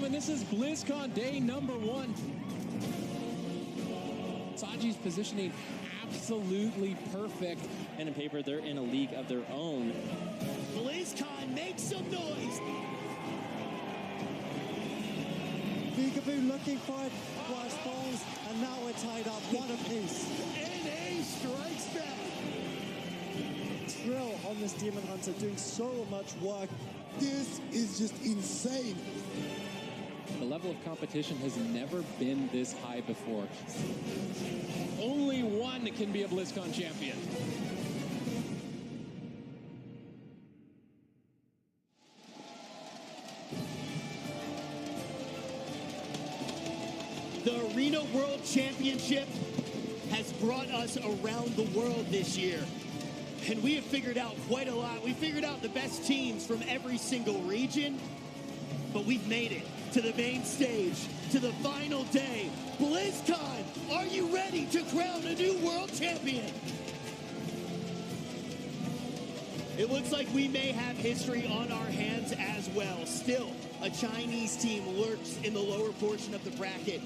gentlemen, this is Blizzcon day number 1. Saji's positioning absolutely perfect. Pen and paper, they're in a league of their own. Blizzcon, make some noise! Peekaboo looking for it, was falls, and now we're tied up. What a piece. NA strikes back. Trill on this Demon Hunter doing so much work. This is just insane. The level of competition has never been this high before. Only one can be a BlizzCon champion. The Arena World Championship has brought us around the world this year. And we have figured out quite a lot. We figured out the best teams from every single region, but we've made it to the main stage, to the final day. BlizzCon, are you ready to crown a new world champion? It looks like we may have history on our hands as well. Still, a Chinese team lurks in the lower portion of the bracket,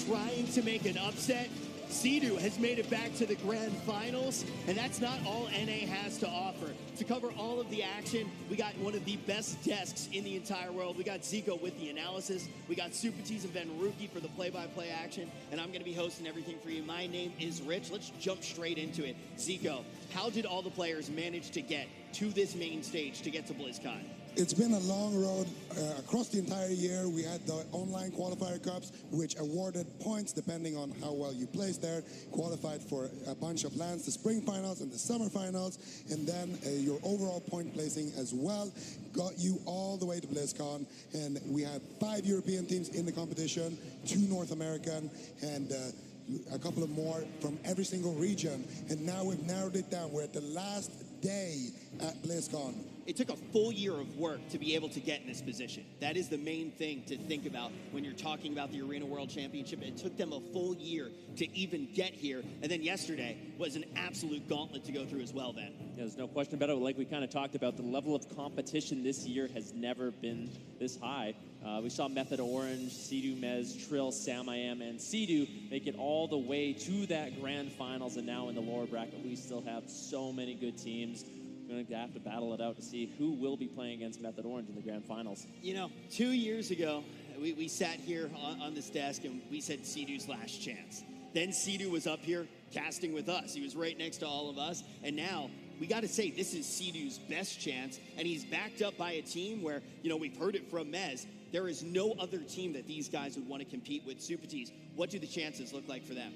trying to make an upset. Sea-Doo has made it back to the grand finals, and that's not all NA has to offer. To cover all of the action, we got one of the best desks in the entire world. We got Zico with the analysis. We got Supertees and Ben Ruki for the play-by-play action, and I'm going to be hosting everything for you. My name is Rich. Let's jump straight into it. Zico, how did all the players manage to get to this main stage to get to BlizzCon? It's been a long road across the entire year. We had the online qualifier cups, which awarded points depending on how well you placed there, qualified for a bunch of lands, the spring finals and the summer finals, and then your overall point placing as well got you all the way to BlizzCon. And we had 5 European teams in the competition, 2 North American, and a couple of more from every single region. And now we've narrowed it down. We're at the last day at BlizzCon. It took a full year of work to be able to get in this position. That is the main thing to think about when you're talking about the Arena World Championship. It took them a full year to even get here. And then yesterday was an absolute gauntlet to go through as well, Ben. Yeah, there's no question about it. Like we kind of talked about, the level of competition this year has never been this high. We saw Method Orange, Sea-Doo, Mez, Trill, Sam-I-Am, and Sea-Doo make it all the way to that grand finals, and now in the lower bracket, we still have so many good teams. We're going to have to battle it out to see who will be playing against Method Orange in the grand finals. You know, 2 years ago, we sat here on this desk and we said Sea-Doo's last chance. Then Sea-Doo was up here casting with us. He was right next to all of us, and now we got to say this is Sea-Doo's best chance, and he's backed up by a team where, you know, we've heard it from Mez. There is no other team that these guys would want to compete with. Supertees, what do the chances look like for them?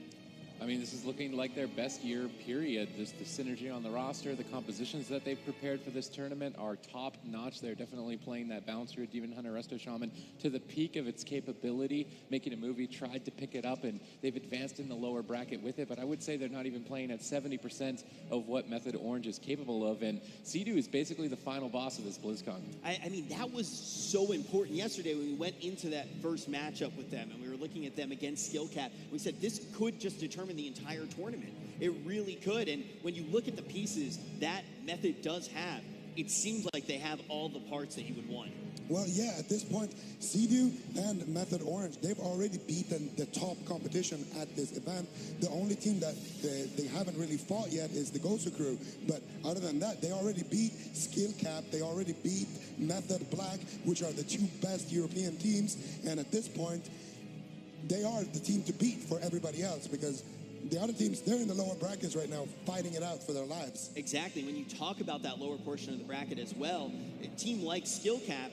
I mean, this is looking like their best year, period. Just the synergy on the roster, the compositions that they've prepared for this tournament are top-notch. They're definitely playing that Bouncer, Demon Hunter, Resto Shaman to the peak of its capability. Making a movie, tried to pick it up, and they've advanced in the lower bracket with it. But I would say they're not even playing at 70% of what Method Orange is capable of. And Sea-Doo is basically the final boss of this BlizzCon. I mean, that was so important yesterday when we went into that first matchup with them, and we were looking at them against Skill Cap. We said this could just determine the entire tournament. It really could. And when you look at the pieces that Method does have, it seems like they have all the parts that you would want. Well, yeah, at this point, Sea-Doo and Method Orange, they've already beaten the top competition at this event. The only team that they haven't really fought yet is the Gosu crew. But other than that, they already beat Skill Cap, they already beat Method Black, which are the 2 best European teams. And at this point, they are the team to beat for everybody else, because the other teams, they're in the lower brackets right now, fighting it out for their lives. Exactly. When you talk about that lower portion of the bracket as well, a team like Skill Cap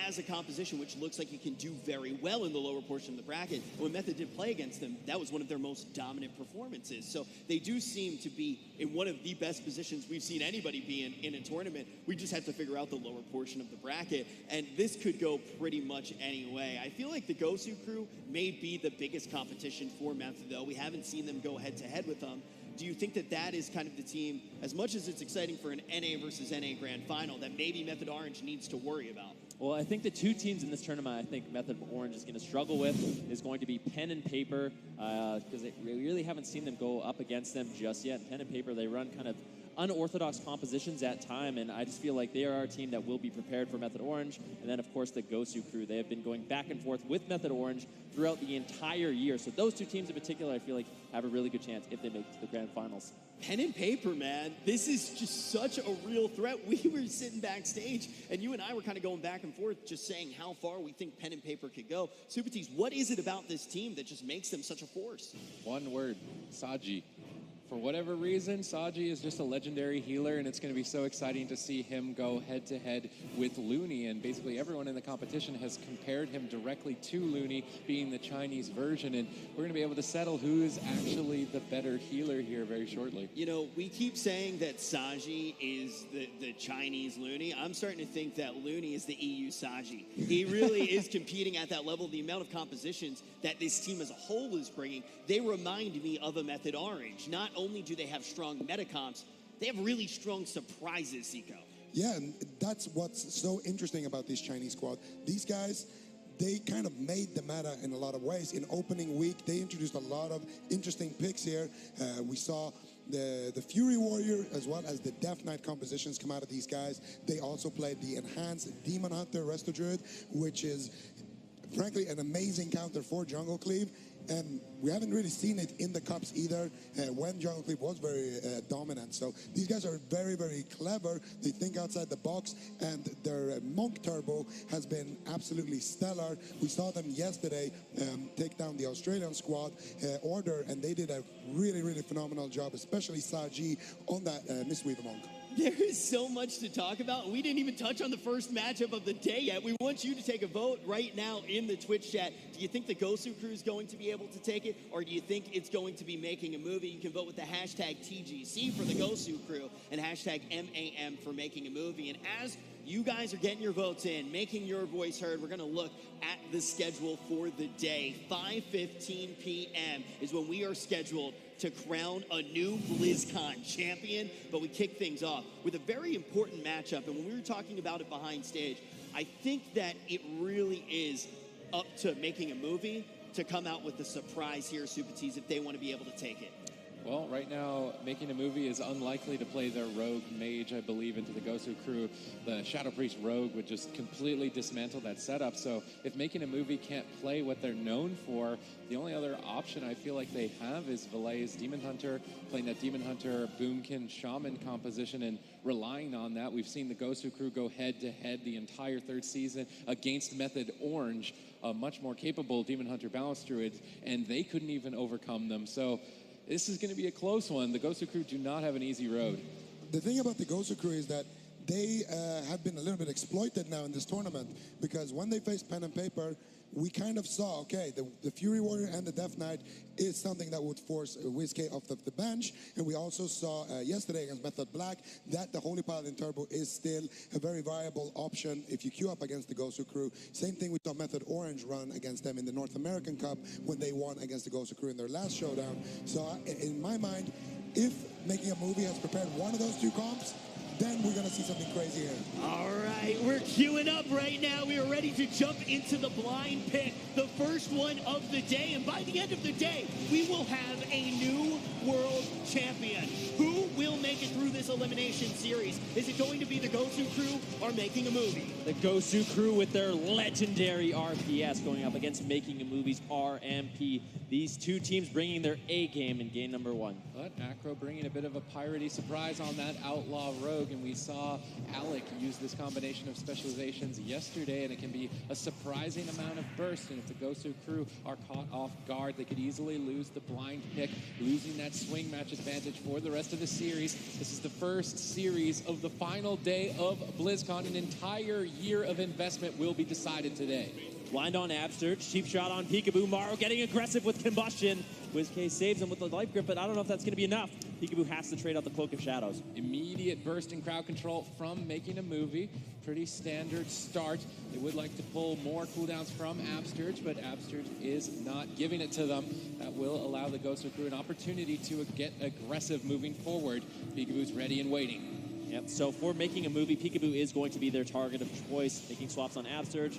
has a composition which looks like it can do very well in the lower portion of the bracket. When Method did play against them, that was one of their most dominant performances. So they do seem to be in one of the best positions we've seen anybody be in a tournament. We just have to figure out the lower portion of the bracket, and this could go pretty much any way. I feel like the Gosu crew may be the biggest competition for Method, though. We haven't seen them go head-to-head with them. Do you think that that is kind of the team, as much as it's exciting for an NA versus NA Grand Final, that maybe Method Orange needs to worry about? Well, I think the 2 teams in this tournament I think Method Orange is going to struggle with is going to be Pen and Paper, because we really haven't seen them go up against them just yet. Pen and Paper, they run kind of unorthodox compositions at time, and I just feel like they are a team that will be prepared for Method Orange. And then, of course, the Gosu crew. They have been going back and forth with Method Orange throughout the entire year. So those two teams in particular, I feel like, have a really good chance if they make it to the grand finals. Pen and paper, man. This is just such a real threat. We were sitting backstage, and you and I were kind of going back and forth, just saying how far we think pen and paper could go. Supatis, what is it about this team that just makes them such a force? One word, Saji. For whatever reason, Saji is just a legendary healer, and it's going to be so exciting to see him go head-to-head with Looney. And basically everyone in the competition has compared him directly to Looney, being the Chinese version. And we're going to be able to settle who is actually the better healer here very shortly. You know, we keep saying that Saji is the Chinese Looney. I'm starting to think that Looney is the EU Saji. He really is competing at that level. The amount of compositions that this team as a whole is bringing, they remind me of a Method Orange. Not only do they have strong meta comps, they have really strong surprises, Zico. Yeah, and that's what's so interesting about this Chinese squad. These guys, they kind of made the meta in a lot of ways. In opening week, they introduced a lot of interesting picks here. We saw the Fury Warrior as well as the Death Knight compositions come out of these guys. They also played the enhanced Demon Hunter Resto Druid, which is frankly an amazing counter for Jungle Cleave. And we haven't really seen it in the cups either when Jungle Cleave was very dominant. So these guys are very, very clever. They think outside the box, and their Monk Turbo has been absolutely stellar. We saw them yesterday take down the Australian squad Order, and they did a really, really phenomenal job, especially Saji on that Mistweaver Monk. There is so much to talk about. We didn't even touch on the first matchup of the day yet. We want you to take a vote right now in the Twitch chat. Do you think the Gosu crew is going to be able to take it, or do you think it's going to be making a movie? You can vote with the hashtag TGC for the Gosu crew and hashtag MAM for making a movie. And as you guys are getting your votes in, making your voice heard, we're going to look at the schedule for the day. 5:15 p.m. is when we are scheduled to crown a new Blizzcon champion, but we kick things off with a very important matchup. And when we were talking about it behind stage, I think that it really is up to making a movie to come out with the surprise here, Supatis, if they want to be able to take it. Well, right now, making a movie is unlikely to play their rogue mage, I believe, into the Gosu crew. The Shadow Priest rogue would just completely dismantle that setup. So if making a movie can't play what they're known for, the only other option I feel like they have is Valet's Demon Hunter, playing that Demon Hunter Boomkin Shaman composition and relying on that. We've seen the Gosu crew go head-to-head the entire third season against Method Orange, a much more capable Demon Hunter Balance Druid, and they couldn't even overcome them. So this is going to be a close one. The Gosu crew do not have an easy road. The thing about the Gosu crew is that they have been a little bit exploited now in this tournament, because when they faced pen and paper, we kind of saw, okay, the Fury Warrior and the Death Knight is something that would force WizK off the bench. And we also saw yesterday against Method Black that the Holy Paladin Turbo is still a very viable option if you queue up against the Gosu crew. Same thing we saw Method Orange run against them in the North American Cup when they won against the Gosu crew in their last showdown. So in my mind, if making a movie has prepared one of those two comps, then we're going to see something crazy here. All right, we're queuing up right now. We are ready to jump into the blind pick, the first one of the day. And by the end of the day, we will have a new world champion. Who will make it through this elimination series? Is it going to be the Gosu crew or making a movie? The Gosu crew with their legendary RPS going up against Making a Movie's RMP. These two teams bringing their A game in game number one. But Acro bringing a bit of a piratey surprise on that Outlaw Rogue, and we saw Alec use this combination of specializations yesterday, and it can be a surprising amount of burst, and if the Gosu crew are caught off guard, they could easily lose the blind pick, losing that swing match advantage for the rest of the series. This is the first series of the final day of BlizzCon. An entire year of investment will be decided today. Blind on Absurge, cheap shot on Peekaboo. Morrow getting aggressive with Combustion. WizK saves him with the life grip, but I don't know if that's going to be enough. Peekaboo has to trade out the Cloak of Shadows. Immediate burst in crowd control from Making a Movie. Pretty standard start. They would like to pull more cooldowns from Absturge, but Absturge is not giving it to them. That will allow the Gosu crew an opportunity to get aggressive moving forward. Peekaboo's ready and waiting. Yep, so for Making a Movie, Peekaboo is going to be their target of choice, making swaps on Absturge.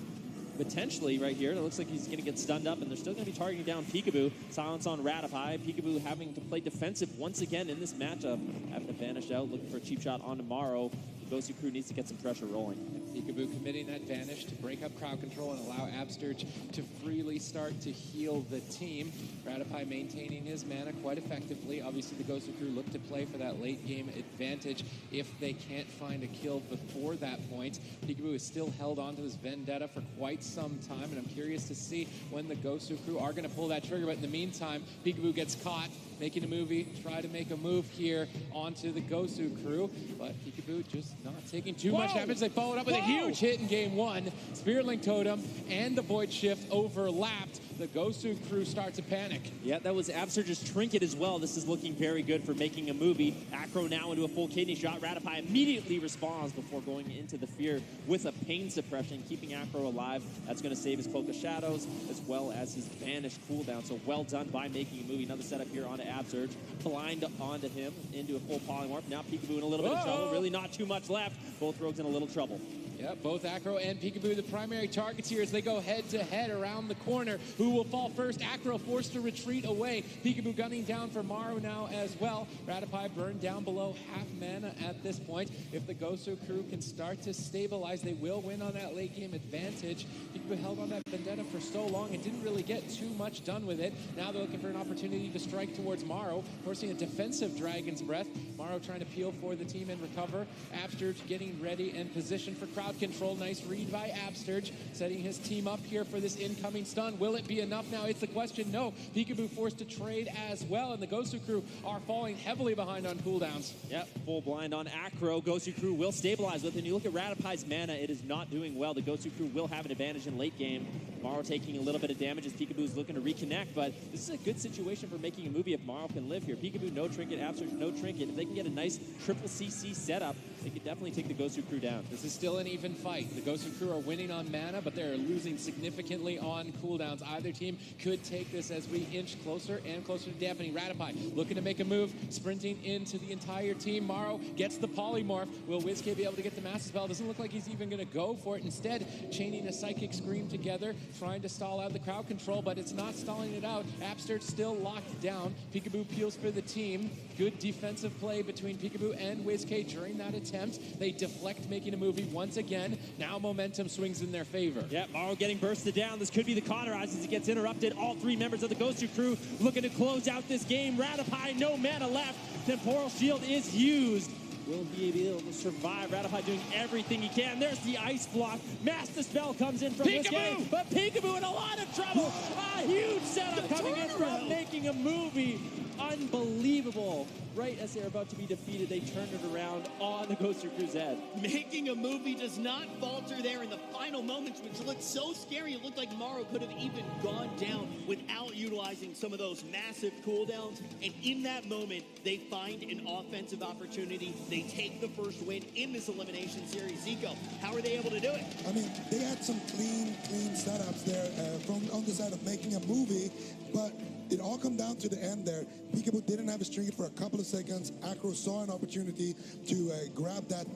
Potentially right here, it looks like he's going to get stunned up, and they're still going to be targeting down Peekaboo. Silence on Ratify. Peekaboo having to play defensive once again in this matchup. Having to Vanished out, looking for a cheap shot on tomorrow. The Gosu crew needs to get some pressure rolling. Peekaboo committing that Vanish to break up crowd control and allow Absterge to freely start to heal the team. Ratify maintaining his mana quite effectively. Obviously, the Gosu crew look to play for that late game advantage if they can't find a kill before that point. Peekaboo is still held on to this Vendetta for quite some time, and I'm curious to see when the Gosu crew are going to pull that trigger. But in the meantime, Peekaboo gets caught making a movie, try to make a move here onto the Gosu crew, but Peekaboo just not taking too much damage. They followed up with a huge hit in game one. Spirit Link Totem and the Void Shift overlapped. The Gosu crew start to panic. Yeah, that was Absurge's Trinket as well. This is looking very good for making a movie. Acro now into a full kidney shot. Ratify immediately responds before going into the Fear with a Pain Suppression, keeping Acro alive. That's going to save his Cloak of Shadows as well as his Vanish cooldown. So well done by making a movie. Another setup here onto Absurge. Blind onto him into a full Polymorph. Now Peekaboo in a little bit of trouble. Really not too much left. Both rogues in a little trouble. Yeah, both Acro and Peekaboo the primary targets here as they go head-to-head around the corner. Who will fall first? Acro forced to retreat away. Peekaboo gunning down for Morrow now as well. Ratify burned down below half mana at this point. If the Gosu crew can start to stabilize, they will win on that late-game advantage. Peekaboo held on that Vendetta for so long and didn't really get too much done with it. Now they're looking for an opportunity to strike towards Morrow, forcing a defensive Dragon's Breath. Morrow trying to peel for the team and recover. Absterge getting ready and positioned for crowd control. Nice read by Absterge, setting his team up here for this incoming stun. Will it be enough now? It's the question. No. Peekaboo forced to trade as well, and the Gosu crew are falling heavily behind on cooldowns. Yep, full blind on Acro. Gosu crew will stabilize with it. And you look at Ratify's mana, it is not doing well. The Gosu crew will have an advantage in late game. Morrow taking a little bit of damage as Peekaboo's looking to reconnect, but this is a good situation for making a movie if Morrow can live here. Peekaboo, no trinket. Absterge, no trinket. If they can get a nice triple CC setup, they could definitely take the Gosu crew down. This is still an even fight. The Gosu crew are winning on mana, but they're losing significantly on cooldowns. Either team could take this as we inch closer and closer to dampening. Ratify looking to make a move, sprinting into the entire team. Morrow gets the Polymorph. Will WizK be able to get the Master Spell? Doesn't look like he's even going to go for it. Instead, chaining a Psychic Scream together, trying to stall out the crowd control, but it's not stalling it out. Absterge still locked down. Peekaboo peels for the team. Good defensive play between Peekaboo and WizK during that attempt. They deflect, making a movie once again. Now momentum swings in their favor. Yeah, Morrow getting bursted down. This could be the cauterize as he gets interrupted. All three members of the Gosu crew looking to close out this game. Ratify, no mana left. Temporal Shield is used. Will he be able to survive? Ratify doing everything he can. There's the Ice Block. Master Spell comes in from WizK, but Peekaboo in a lot of trouble. A huge setup coming in from making a movie. Unbelievable. Right as they're about to be defeated, they turned it around on the Gosu crew's head. Making a movie does not falter there in the final moments, which looked so scary. It looked like Morrow could have even gone down without utilizing some of those massive cooldowns. And in that moment, they find an offensive opportunity. They take the first win in this elimination series. Zico, how are they able to do it? I mean, they had some clean setups there from on the side of making a movie, but it all come down to the end there. Peekaboo didn't have his trinket for a couple of seconds. Acro saw an opportunity to grab that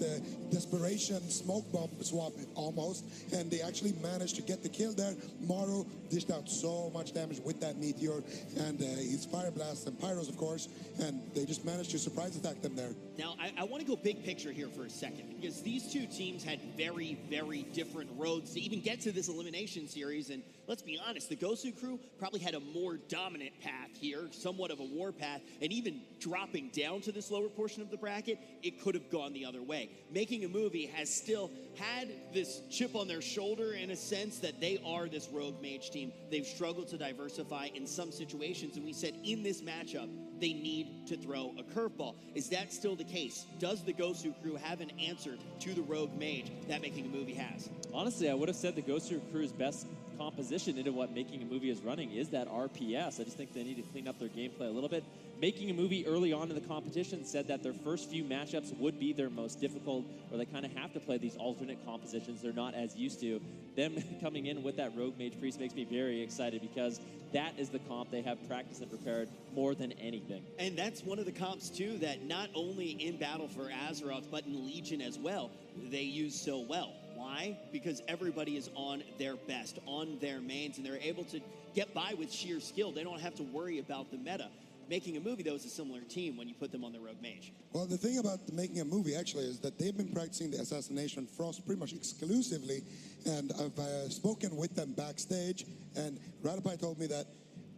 desperation smoke bomb swap almost, and they actually managed to get the kill there. Morrow dished out so much damage with that meteor and his fire blasts and pyros, of course, and they just managed to surprise attack them there. Now, I want to go big picture here for a second, because these two teams had very, very different roads to even get to this elimination series. And let's be honest, the Gosu crew probably had a more dominant path here, somewhat of a war path, and even dropping down to this lower portion of the bracket, it could have gone the other way. Making a movie has still had this chip on their shoulder in a sense that they are this rogue mage team. They've struggled to diversify in some situations, and we said in this matchup, they need to throw a curveball. Is that still the case? Does the Gosu crew have an answer to the rogue mage that Making a Movie has? Honestly, I would have said the Gosu crew's best composition into what Making a Movie is running is that RPS. I just think they need to clean up their gameplay a little bit. Making a Movie early on in the competition said that their first few matchups would be their most difficult, or they kind of have to play these alternate compositions they're not as used to. Them coming in with that Rogue Mage Priest makes me very excited, because that is the comp they have practiced and prepared more than anything. And that's one of the comps, too, that not only in Battle for Azeroth, but in Legion as well, they use so well. Why? Because everybody is on their best, on their mains, and they're able to get by with sheer skill. They don't have to worry about the meta. Making a Movie, though, is a similar team when you put them on the Rogue Mage. Well, the thing about making a movie actually is that they've been practicing the Assassination Frost pretty much exclusively, and I've spoken with them backstage, and Ratapai told me that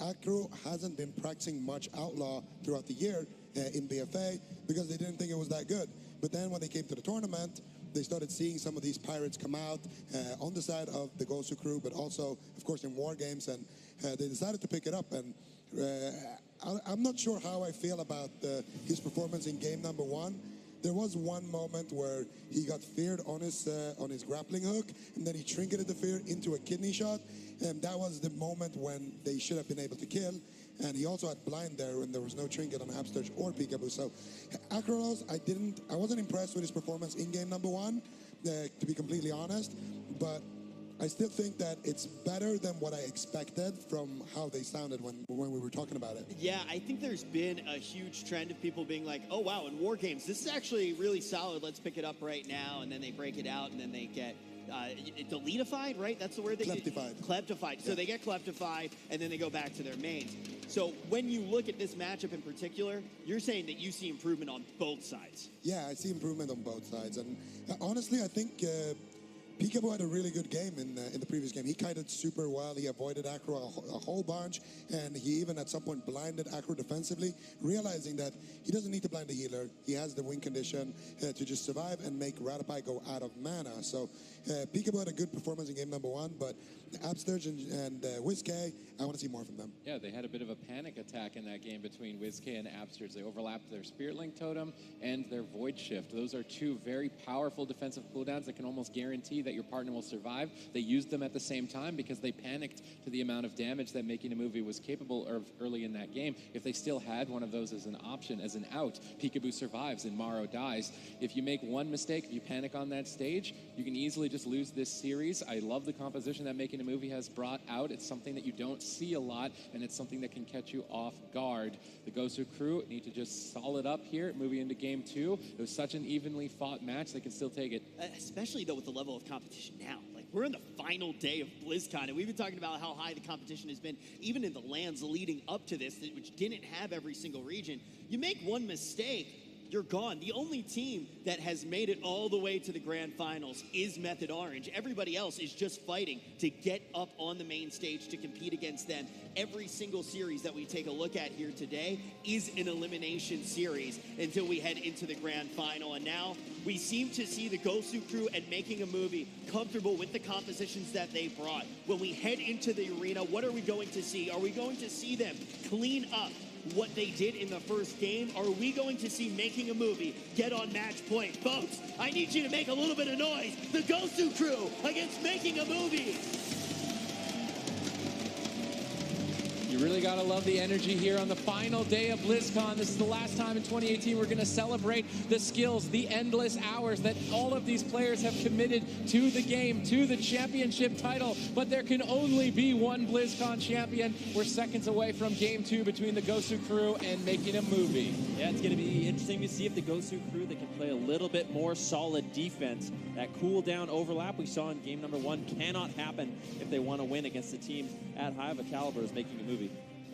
Acro hasn't been practicing much Outlaw throughout the year in BFA because they didn't think it was that good. But then when they came to the tournament, they started seeing some of these pirates come out on the side of the Gosu crew, but also, of course, in war games, and they decided to pick it up. And I'm not sure how I feel about his performance in game number 1. There was one moment where he got feared on his grappling hook, and then he trinketed the fear into a kidney shot, and that was the moment when they should have been able to kill. And he also had blind there when there was no trinket on Absterge or Peekaboo. So Acrolos, I wasn't impressed with his performance in game number 1, to be completely honest, but I still think that it's better than what I expected from how they sounded when we were talking about it. Yeah, I think there's been a huge trend of people being like, oh, wow, in war games, this is actually really solid. Let's pick it up right now. And then they break it out, and then they get deletified, right? That's the word they Kleptified. Kleptified. Yeah. So they get kleptified, and then they go back to their mains. So when you look at this matchup in particular, you're saying that you see improvement on both sides. Yeah, I see improvement on both sides. And honestly, I think Peekaboo had a really good game in the previous game. He kited super well. He avoided Acro a whole bunch, and he even at some point blinded Acro defensively, realizing that he doesn't need to blind the healer. He has the win condition to just survive and make Ratapai go out of mana. So Peekaboo had a good performance in game number 1, but Absterge and WizK, I want to see more from them. Yeah, they had a bit of a panic attack in that game between WizK and Absterge. They overlapped their Spirit Link Totem and their Void Shift. Those are two very powerful defensive cooldowns that can almost guarantee that your partner will survive. They used them at the same time because they panicked to the amount of damage that Making a Movie was capable of early in that game. If they still had one of those as an option, as an out, Peekaboo survives and Morrow dies. If you make one mistake, if you panic on that stage, you can easily just lose this series. I love the composition that Making a Movie has brought out. It's something that you don't see a lot, and it's something that can catch you off guard. The Gosu crew need to just solid up here, moving into game 2. It was such an evenly fought match, they can still take it. Especially, though, with the level of competition now. Like, we're in the final day of BlizzCon, and we've been talking about how high the competition has been, even in the lands leading up to this, which didn't have every single region. You make one mistake, you're gone. The only team that has made it all the way to the grand finals is Method Orange. Everybody else is just fighting to get up on the main stage to compete against them. Every single series that we take a look at here today is an elimination series until we head into the grand final. And now we seem to see the Gosu crew and Making a Movie comfortable with the compositions that they brought. When we head into the arena, what are we going to see? Are we going to see them clean up what they did in the first game? Or are we going to see Making a Movie get on match point? Folks, I need you to make a little bit of noise. The Gosu crew against Making a Movie. You really got to love the energy here on the final day of BlizzCon. This is the last time in 2018 we're going to celebrate the skills, the endless hours that all of these players have committed to the game, to the championship title. But there can only be one BlizzCon champion. We're seconds away from game 2 between the Gosu crew and Making a Movie. Yeah, it's going to be interesting to see if the Gosu crew that can play a little bit more solid defense. That cooldown overlap we saw in game number 1 cannot happen if they want to win against a team at high of a caliber as Making a Movie.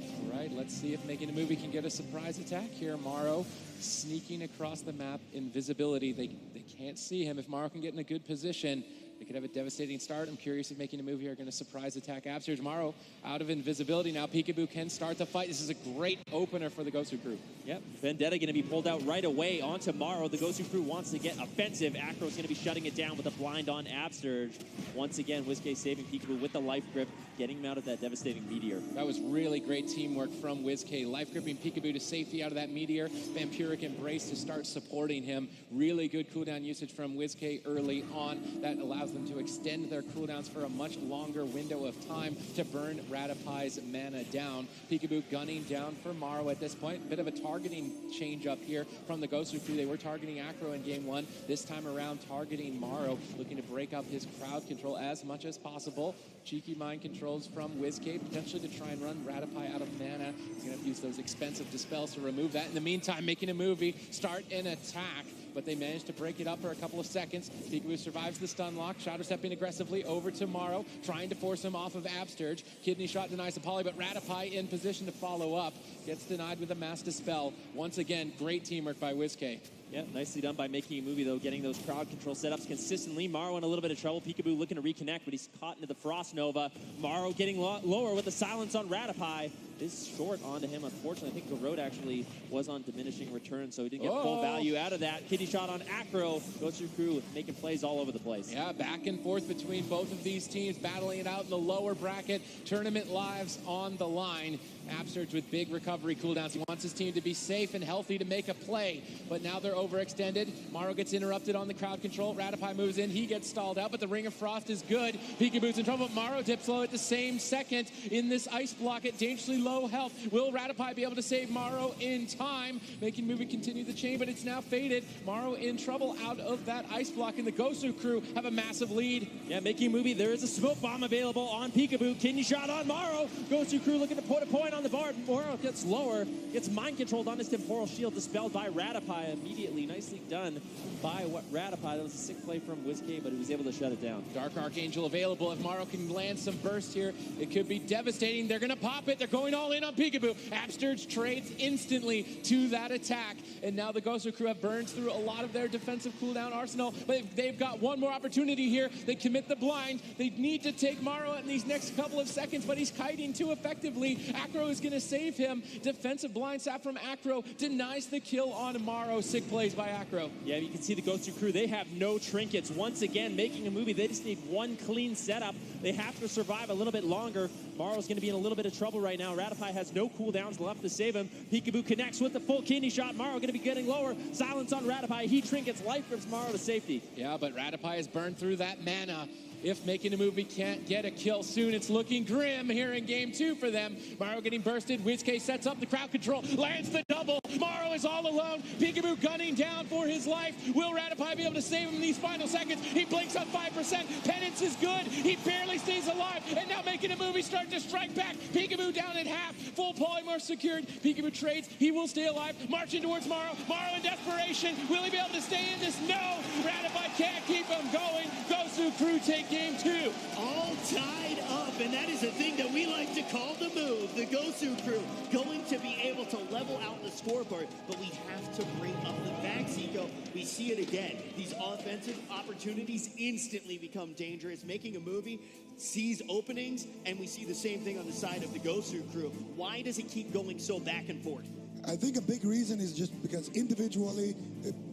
All right, let's see if Making a Movie can get a surprise attack here. Morrow sneaking across the map, invisibility. They can't see him. If Morrow can get in a good position, they could have a devastating start. I'm curious if Making a Movie are going to surprise attack Absterge. Morrow out of invisibility now. Peekaboo can start the fight. This is a great opener for the Gosu crew. Yep, Vendetta going to be pulled out right away onto Morrow. The Gosu crew wants to get offensive. Acro's going to be shutting it down with a blind on Absterge. Once again, WizK saving Peekaboo with the life grip, getting him out of that devastating meteor. That was really great teamwork from WizK. Life gripping Peekaboo to safety out of that meteor. Vampiric Embrace to start supporting him. Really good cooldown usage from WizK early on. That allows them to extend their cooldowns for a much longer window of time to burn Ratapai's mana down. Peekaboo gunning down for Morrow at this point. Bit of a targeting change up here from the Gosu crew. They were targeting Acro in game 1. This time around targeting Morrow, looking to break up his crowd control as much as possible. Cheeky mind controls from WizK, potentially to try and run Ratapai out of mana. He's going to use those expensive dispels to remove that. In the meantime, Making a Movie, start an attack. but they managed to break it up for a couple of seconds. Peekaboo survives the stun lock. Shadow stepping aggressively over to Morrow, trying to force him off of Absturge. Kidney shot denies the poly, but Ratipai in position to follow up. Gets denied with a Mass Dispel. Once again, great teamwork by WizK. Yeah, nicely done by making a movie, though, getting those crowd control setups consistently. Morrow in a little bit of trouble. Peekaboo looking to reconnect, but he's caught into the Frost Nova. Morrow getting lower with the silence on Ratipai. Is short onto him, unfortunately. I think Garrod actually was on diminishing return, so he didn't get full value out of that. Kidney shot on Acro. Gosu crew making plays all over the place. Yeah, back and forth between both of these teams, battling it out in the lower bracket. Tournament lives on the line. Absturge with big recovery cooldowns. He wants his team to be safe and healthy to make a play, but now they're overextended. Morrow gets interrupted on the crowd control. Ratipai moves in. He gets stalled out, but the Ring of Frost is good. Peekaboo's in trouble, but Morrow dips low at the same second in this ice block at dangerously low health. Will Ratipai be able to save Morrow in time? Making movie continue the chain, but it's now faded. Morrow in trouble out of that ice block, and the Gosu crew have a massive lead. Yeah, making a movie. There is a smoke bomb available on Peekaboo. Kidney shot on Morrow. Gosu crew looking to put a point on the board. Morrow gets lower, gets mind controlled on his temporal shield, dispelled by Ratipai immediately. Nicely done by Ratipai. That was a sick play from WizK, but he was able to shut it down. Dark Archangel available. If Morrow can land some burst here, it could be devastating. They're going to pop it. They're going all in on Peekaboo. Absturge trades instantly to that attack, and now the Gosu crew have burned through a lot of their defensive cooldown arsenal, but they've got one more opportunity here. They commit the blind. They need to take Morrow in these next couple of seconds, but he's kiting too effectively. Acro is going to save him. Defensive blind sap from Acro denies the kill on Morrow. Sick plays by Acro. Yeah, you can see the Gosu crew. They have no trinkets. Once again, making a movie. They just need one clean setup. They have to survive a little bit longer. Morrow's going to be in a little bit of trouble right now. Ratipai has no cooldowns left to save him. Peekaboo connects with the full kidney shot. Morrow going to be getting lower. Silence on Ratipai. He trinkets. Life grips Morrow to safety. Yeah, but Ratipai has burned through that mana. If making a movie can't get a kill soon, it's looking grim here in game 2 for them. Morrow getting bursted. WizK sets up the crowd control, lands the double. Morrow is all alone. Peekaboo gunning down for his life. Will Ratipai be able to save him in these final seconds? He blinks on 5%. Penance is good. He barely stays alive. And now making a movie starting to strike back. Peekaboo down at half. Full polymorph secured. Peekaboo trades. He will stay alive. Marching towards Morrow. Morrow in desperation. Will he be able to stay in this? No. Ratipai can't keep him going. Gosu crew take game 2. All tied up, and that is a thing that we like to call the move. The Gosu crew going to be able to level out the scoreboard, but we have to bring up the backs, Eco. We see it again. These offensive opportunities instantly become dangerous. Making a movie sees openings, and we see the same thing on the side of the Gosu crew. Why does it keep going so back and forth? I think a big reason is just because individually,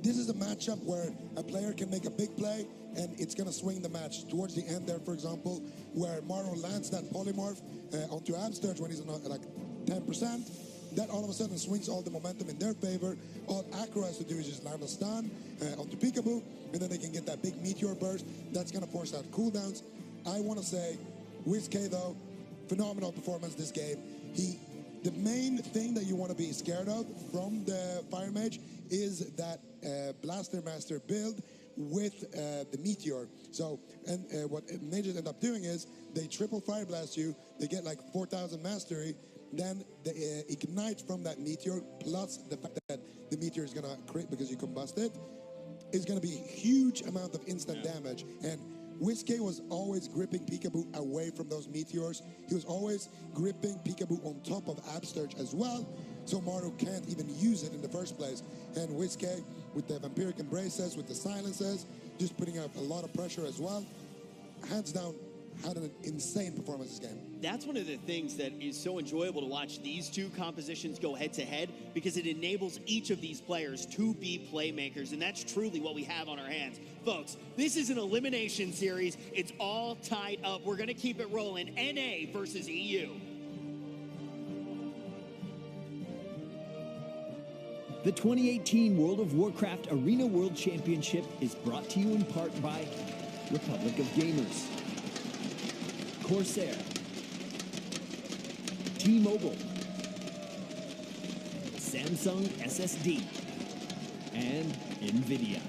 this is a matchup where a player can make a big play and it's going to swing the match. Towards the end there, for example, where Morrow lands that polymorph onto Absturge when he's on like 10%, that all of a sudden swings all the momentum in their favor. All Acro has to do is just land a stun onto Peekaboo, and then they can get that big meteor burst. That's going to force out cooldowns. I want to say, WizK though, phenomenal performance this game. The main thing that you want to be scared of from the Fire Mage is that Blaster Master build with the Meteor. So, and what mages end up doing is they triple Fire Blast you, they get like 4,000 mastery, then they ignite from that Meteor, plus the fact that the Meteor is going to crit because you combust it, is going to be a huge amount of instant damage. And WizK was always gripping Peekaboo away from those meteors. He was always gripping Peekaboo on top of Absturge as well, so Morrow can't even use it in the first place. And WizK, with the Vampiric Embraces, with the Silences, just putting out a lot of pressure as well. Hands down, had an insane performance this game. That's one of the things that is so enjoyable to watch these two compositions go head-to-head, because it enables each of these players to be playmakers, and that's truly what we have on our hands. Folks, this is an elimination series. It's all tied up. We're going to keep it rolling. NA versus EU. The 2018 World of Warcraft Arena World Championship is brought to you in part by Republic of Gamers, Corsair, T-Mobile, Samsung SSD, and NVIDIA.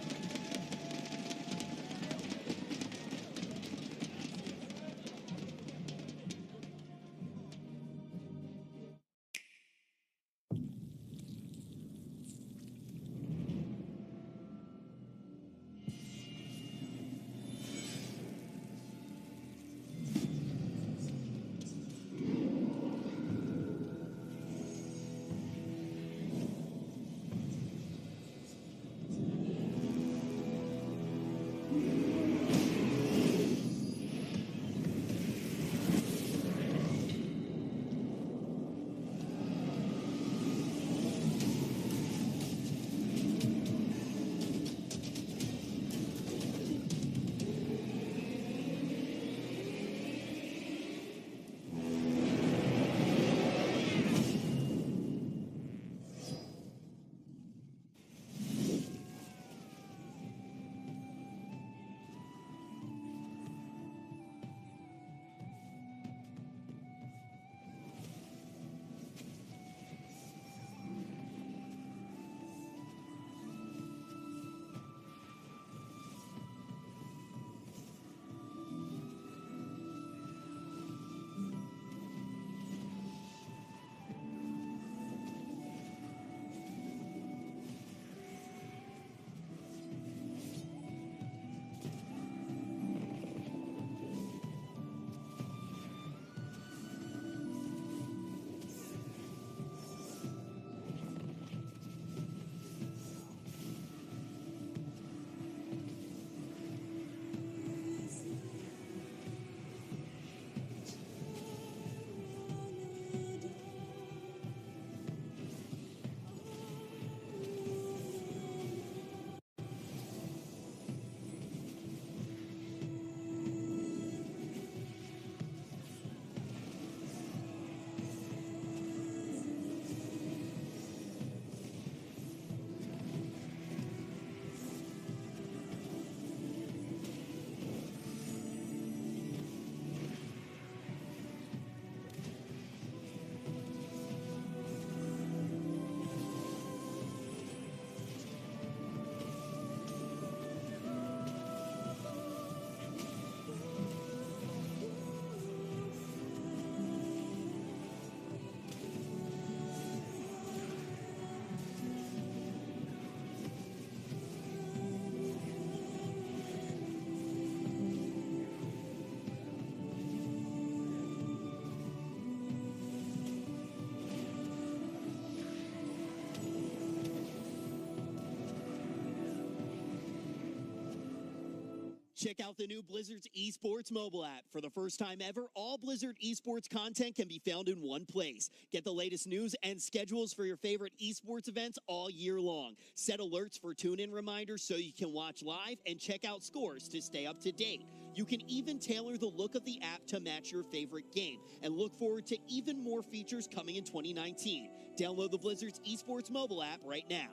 Check out the new Blizzard's esports mobile app. For the first time ever, all Blizzard esports content can be found in one place. Get the latest news and schedules for your favorite esports events all year long. Set alerts for tune-in reminders so you can watch live and check out scores to stay up to date. You can even tailor the look of the app to match your favorite game, and look forward to even more features coming in 2019. Download the Blizzard's esports mobile app right now.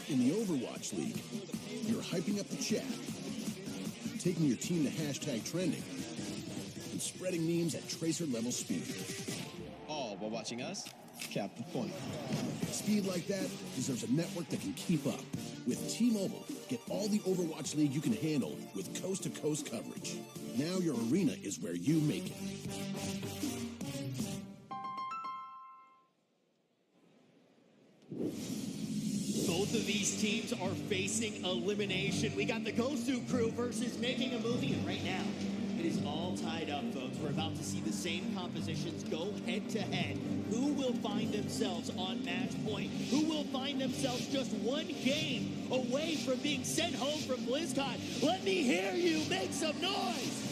In the Overwatch League, you're hyping up the chat, taking your team to hashtag trending, and spreading memes at tracer-level speed. All while watching us cap the point. Speed like that deserves a network that can keep up. With T-Mobile, get all the Overwatch League you can handle with coast-to-coast coverage. Now your arena is where you make it. Both of these teams are facing elimination. We got the Gosu crew versus Making a Movie, and right now, it is all tied up, folks. We're about to see the same compositions go head-to-head. Who will find themselves on match point? Who will find themselves just one game away from being sent home from Blizzcon? Let me hear you make some noise!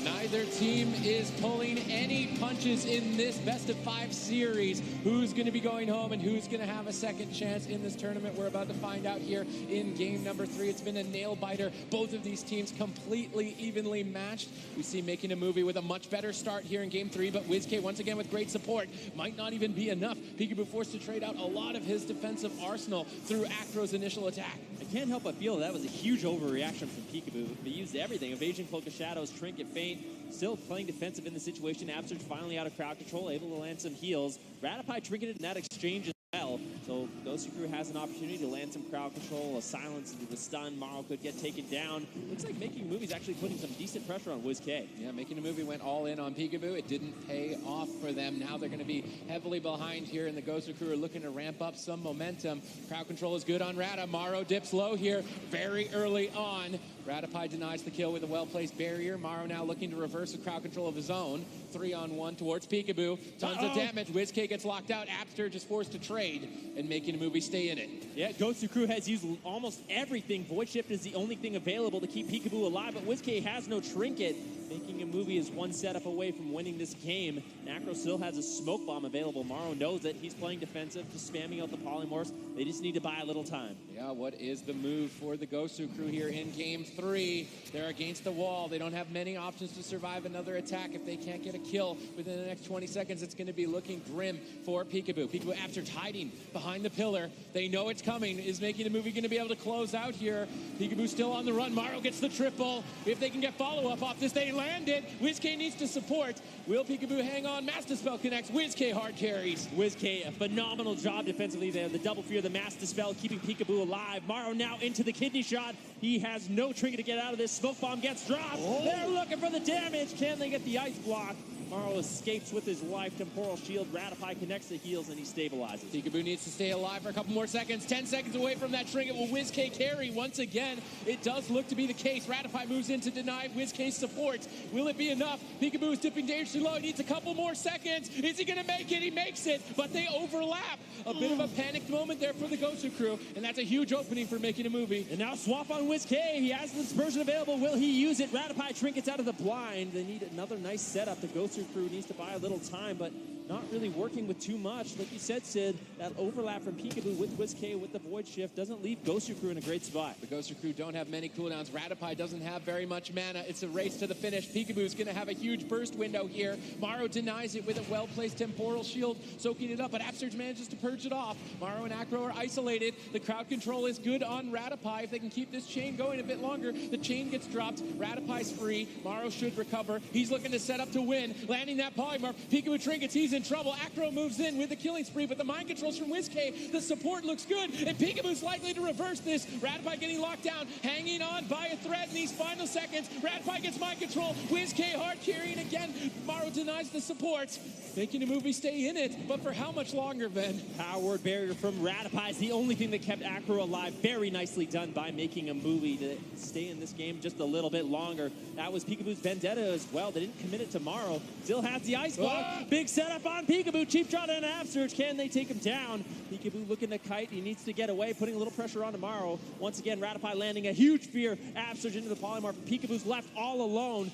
Neither team is pulling any punches in this best-of-5 series. Who's going to be going home and who's going to have a second chance in this tournament? We're about to find out here in game number 3. It's been a nail-biter. Both of these teams completely evenly matched. We see Making a Movie with a much better start here in game 3, but WizK once again with great support. Might not even be enough. Peekaboo forced to trade out a lot of his defensive arsenal through Acro's initial attack. I can't help but feel that was a huge overreaction from Peekaboo. They used everything. Evasion, Cloak of Shadows, Trinket, Feint. Still playing defensive in the situation. Absurge finally out of crowd control, able to land some heals. Ratify trinketed in that exchange as well. So Gosu Crew has an opportunity to land some crowd control, a silence into the stun. Morrow could get taken down. Looks like Making a Movie is actually putting some decent pressure on WizK. Yeah, Making a Movie went all in on Peekaboo. It didn't pay off for them. Now they're going to be heavily behind here, and the Gosu Crew are looking to ramp up some momentum. Crowd control is good on Rata. Morrow dips low here very early on. Ratify denies the kill with a well-placed barrier. Morrow now looking to reverse the crowd control of his own. 3-on-1 towards Peekaboo. Tons of damage. WizK gets locked out. Abster just forced to trade, and Making a Movie stay in it. Yeah, Gosu Crew has used almost everything. Void Shift is the only thing available to keep Peekaboo alive, but WizK has no trinket. Making a Movie is one setup away from winning this game. Nacro still has a smoke bomb available. Morrow knows that he's playing defensive, just spamming out the polymorphs. They just need to buy a little time. Yeah, what is the move for the Gosu Crew here in game 3? They're against the wall. They don't have many options to survive another attack. If they can't get a kill within the next 20 seconds, it's going to be looking grim for Peekaboo. Peekaboo after hiding behind the pillar. They know it's coming. Is Making a Movie going to be able to close out here? Peekaboo still on the run. Morrow gets the triple. If they can get follow-up off this, they land it. WizK needs to support. Will Peekaboo hang on? Master Spell connects. WizK hard carries. WizK, a phenomenal job defensively there. The double fear, the Master Spell, keeping Peekaboo alive. Morrow now into the kidney shot. He has no trinket to get out of this. Smoke bomb gets dropped. They're looking for the damage. Can they get the ice block? Morrow escapes with his life. Temporal shield. Ratify connects the heals, and he stabilizes. Peekaboo needs to stay alive for a couple more seconds. 10 seconds away from that trinket. Will WizK carry once again? It does look to be the case. Ratify moves in to deny WizK's support. Will it be enough? Peekaboo is dipping dangerously low. He needs a couple more seconds. Is he going to make it? He makes it, but they overlap. A bit of a panicked moment there for the Gosu Crew, and that's a huge opening for Making a Movie. And now swap on WizK. He has the dispersion available. Will he use it? Ratify trinkets out of the blind. They need another nice setup. The Gosu Crew needs to buy a little time, but not really working with too much. Like you said, Sid, that overlap from Peekaboo with WizK with the Void Shift doesn't leave Gosu Crew in a great spot. The Gosu Crew don't have many cooldowns. Ratify doesn't have very much mana. It's a race to the finish. Peekaboo's going to have a huge burst window here. Morrow denies it with a well-placed temporal shield, soaking it up, but Absurge manages to purge it off. Morrow and Acro are isolated. The crowd control is good on Ratify. If they can keep this chain going a bit longer, the chain gets dropped. Ratify's free. Morrow should recover. He's looking to set up to win. Landing that polymorph. Peekaboo trinkets. He's in trouble. Acro moves in with the killing spree, but the mind controls from WizK. The support looks good, and Peekaboo's likely to reverse this. Ratify getting locked down, hanging on by a thread in these final seconds. Ratify gets mind control. WizK hard carrying again. Morrow denies the support. Making a Movie stay in it, but for how much longer, Ben? Power word barrier from Ratify is the only thing that kept Acro alive. Very nicely done by Making a Movie to stay in this game just a little bit longer. That was Peekaboo's vendetta as well. They didn't commit it to Morrow. Still has the ice block. Big setup on Peekaboo. Cheap shot and Absurge. Can they take him down? Peekaboo looking to kite. He needs to get away, putting a little pressure on tomorrow. Once again, Ratify landing a huge fear. Absurge into the polymorph. Peekaboo's left all alone,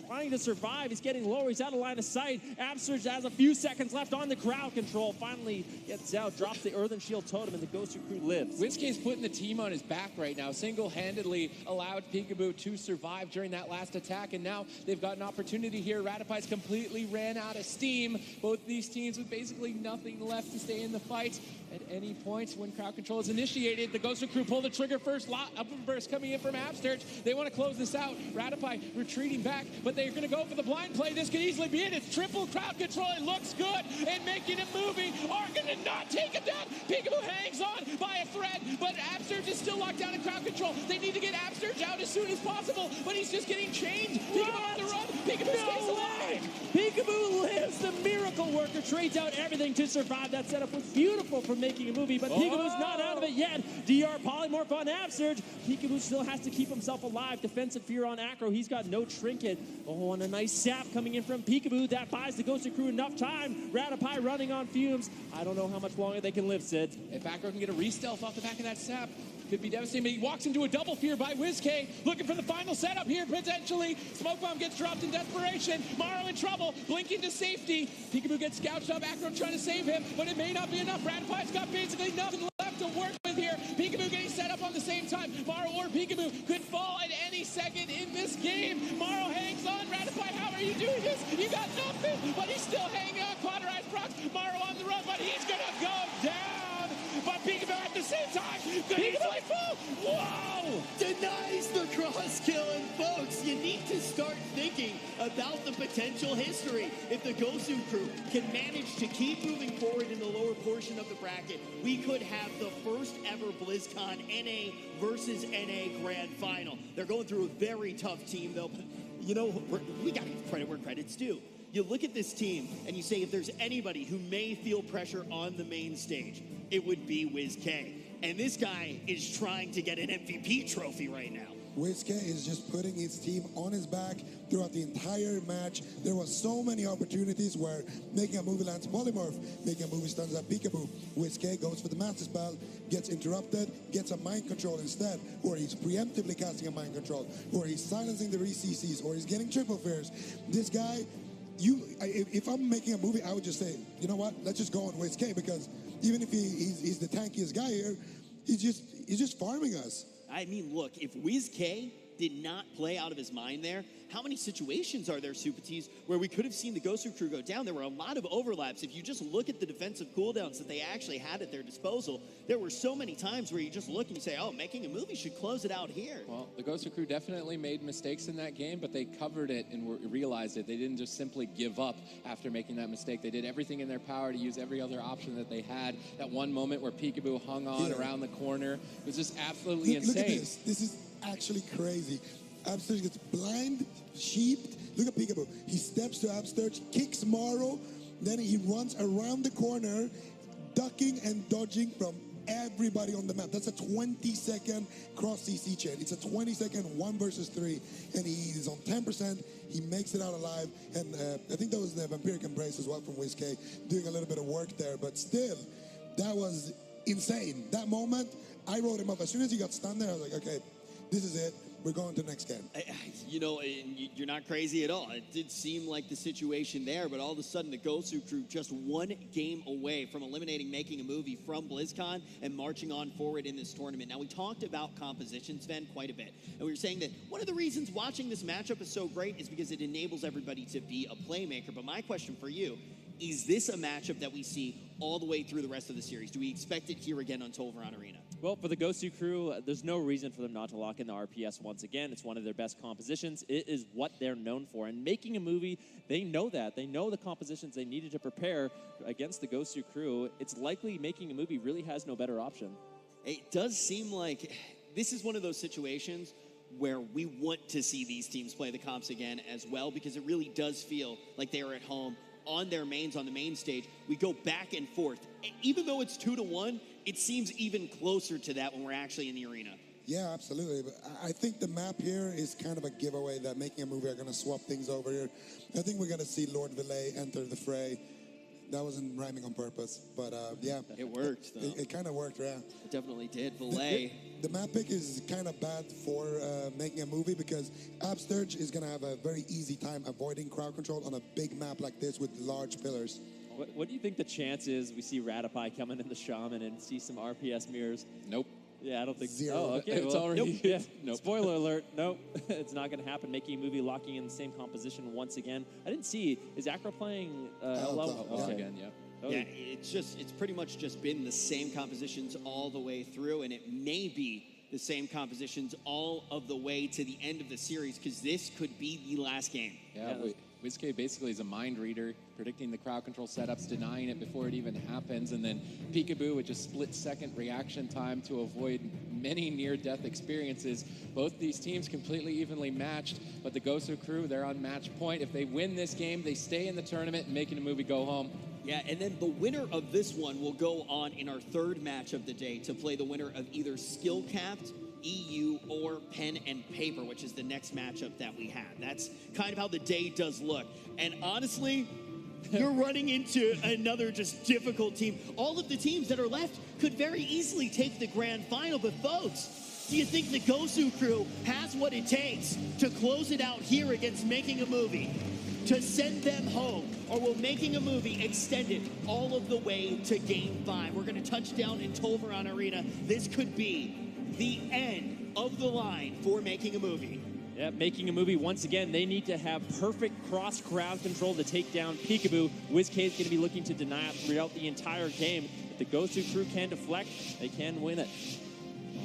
trying to survive. He's getting lower. He's out of line of sight. Absurge has a few seconds left on the crowd control. Finally gets out, drops the Earthen Shield Totem, and the Gosu crew lives. Whiskey's putting the team on his back right now. Single-handedly allowed Peekaboo to survive during that last attack, and now they've got an opportunity here. Ratify's completely ran out of steam. Both these teams with basically nothing left to stay in the fight. At any point when crowd control is initiated, the Gosu crew pull the trigger first. Upper burst coming in from Absturge. They want to close this out. Ratify retreating back, but they're going to go for the blind play. This could easily be it. It's triple crowd control. It looks good. And making a movie are going to not take him down. Peekaboo hangs on by a thread, but Absturge is still locked down in crowd control. They need to get Absturge out as soon as possible, but he's just getting chained. Peekaboo on the run. Peekaboo stays alive. Peekaboo lives. The miracle worker trades out everything to survive. That setup was beautiful for making a movie, but Peekaboo's not out of it yet. DR polymorph on Absurge. Peekaboo still has to keep himself alive. Defensive fear on Acro. He's got no trinket. Oh, and a nice sap coming in from Peekaboo. That buys the Gosu crew enough time. Ratify running on fumes. I don't know how much longer they can live, Sid. If Acro can get a re-stealth off the back of that sap, could be devastating, but he walks into a double fear by WizK, looking for the final setup here, potentially. Smoke bomb gets dropped in desperation. Morrow in trouble, blinking to safety. Peekaboo gets gouged up, Acro trying to save him, but it may not be enough. Ratify's got basically nothing left to work with here. Peekaboo getting set up on the same time. Morrow or Peekaboo could fall at any second in this game. Morrow hangs on. Ratify, how are you doing this? You got nothing, but he's still hanging on. Cauterized procs. Morrow on the run, but he's gonna go down. But Peekaboo at the same time, could easily fall. Whoa! Denies the cross kill, and folks, you need to start thinking about the potential history. If the Gosu crew can manage to keep moving forward in the lower portion of the bracket, we could have the first ever BlizzCon NA versus NA Grand Final. They're going through a very tough team, though. But, you know, we got to give credit where credit's due. You look at this team and you say, if there's anybody who may feel pressure on the main stage, it would be WizK. And this guy is trying to get an MVP trophy right now. WizK is just putting his team on his back throughout the entire match. There was so many opportunities where making a movie lands polymorph, making a movie stuns up Peekaboo. WizK goes for the master spell, gets interrupted, gets a mind control instead, or he's preemptively casting a mind control, or he's silencing the re-CCs, or he's getting triple fears. This guy, if I'm making a movie, I would just say, you know what, let's just go on WizK, because even if he's the tankiest guy here, he's just farming us. I mean, look, if WizK did not play out of his mind there, how many situations are there, Supatis, where we could have seen the Gosu crew go down? There were a lot of overlaps. If you just look at the defensive cooldowns that they actually had at their disposal, there were so many times where you just look and you say, oh, making a movie should close it out here. Well, the Gosu crew definitely made mistakes in that game, but they covered it and realized it. They didn't just simply give up after making that mistake. They did everything in their power to use every other option that they had. That one moment where Peekaboo hung on around the corner, it was just absolutely insane. Look at this. This is actually crazy. Absturge gets blind, sheeped. Look at Peekaboo. He steps to Absturge, kicks Morrow, then he runs around the corner, ducking and dodging from everybody on the map. That's a 20-second cross CC chain. It's a 20-second 1 versus 3, and he is on 10%. He makes it out alive, and I think that was the Vampiric Embrace as well from WizK, doing a little bit of work there, but still, that was insane. That moment, I wrote him up. As soon as he got stunned there, I was like, okay, this is it. We're going to the next game. You know, you're not crazy at all. It did seem like the situation there, but all of a sudden the Gosu crew just one game away from eliminating making a movie from BlizzCon and marching on forward in this tournament. Now, we talked about composition, Sven, quite a bit. And we were saying that one of the reasons watching this matchup is so great is because it enables everybody to be a playmaker. But my question for you, is this a matchup that we see all the way through the rest of the series? Do we expect it here again on Tolvaron Arena? Well, for the Gosu crew, there's no reason for them not to lock in the RPS once again. It's one of their best compositions. It is what they're known for. And making a movie, they know that. They know the compositions they needed to prepare against the Gosu crew. It's likely making a movie really has no better option. It does seem like this is one of those situations where we want to see these teams play the comps again as well, because it really does feel like they are at home on their mains on the main stage. We go back and forth. Even though it's 2-1, it seems even closer to that when we're actually in the arena. Yeah, absolutely. But I think the map here is kind of a giveaway that making a movie are going to swap things over here. I think we're going to see Lord Valet enter the fray. That wasn't rhyming on purpose, but yeah. It worked, though. It kind of worked, yeah. It definitely did. Valet. The map pick is kind of bad for making a movie because Absturge is going to have a very easy time avoiding crowd control on a big map like this with large pillars. What do you think the chance is we see Ratify coming in the Shaman and see some RPS mirrors? Nope. Yeah, I don't think Zero. Oh, okay. It's well, already- nope. Yeah. Nope. Spoiler alert. Nope. It's not going to happen. Making a movie, locking in the same composition once again. I didn't see. Is Acro playing LL? Yeah. Again, yeah. Oh, Yeah, it's pretty much just been the same compositions all the way through, and it may be the same compositions all of the way to the end of the series, because this could be the last game. Yeah, WizK basically is a mind reader, predicting the crowd control setups, denying it before it even happens, and then Peekaboo with just split-second reaction time to avoid many near-death experiences. Both these teams completely evenly matched, but the Gosu crew, they're on match point. If they win this game, they stay in the tournament and making a movie go home. Yeah, and then the winner of this one will go on in our third match of the day to play the winner of either Skill Capped, EU, or Pen and Paper, which is the next matchup that we have. That's kind of how the day does look. And honestly, you're running into another just difficult team. All of the teams that are left could very easily take the grand final, but folks, do you think the Gosu crew has what it takes to close it out here against Making a Movie, to send them home? Or will Making a Movie extend it all of the way to Game 5? We're going to touch down in Tolvaron Arena. This could be the end of the line for Making a Movie. Yeah, Making a Movie, once again, they need to have perfect cross-crowd control to take down Peekaboo. WizK is going to be looking to deny it throughout the entire game. If the Gosu crew can deflect, they can win it.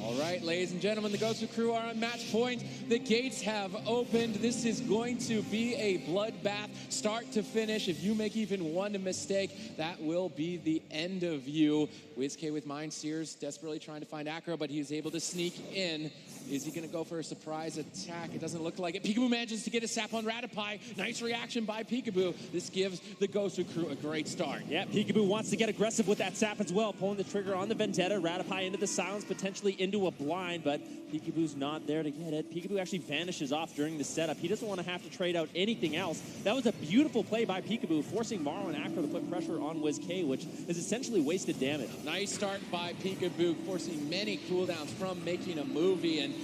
All right, ladies and gentlemen, the Gosu crew are on match point. The gates have opened. This is going to be a bloodbath, start to finish. If you make even one mistake, that will be the end of you. WizK with Mind Sears desperately trying to find Acro, but he's able to sneak in. Is he going to go for a surprise attack? It doesn't look like it. Peekaboo manages to get a sap on Ratify. Nice reaction by Peekaboo. This gives the Gosu crew a great start. Yeah, Peekaboo wants to get aggressive with that sap as well, pulling the trigger on the Vendetta. Ratify into the silence, potentially into a blind, but Peekaboo's not there to get it. Peekaboo actually vanishes off during the setup. He doesn't want to have to trade out anything else. That was a beautiful play by Peekaboo, forcing Maro and Acro to put pressure on WizK, which is essentially wasted damage. Nice start by Peekaboo, forcing many cooldowns from Making a Movie and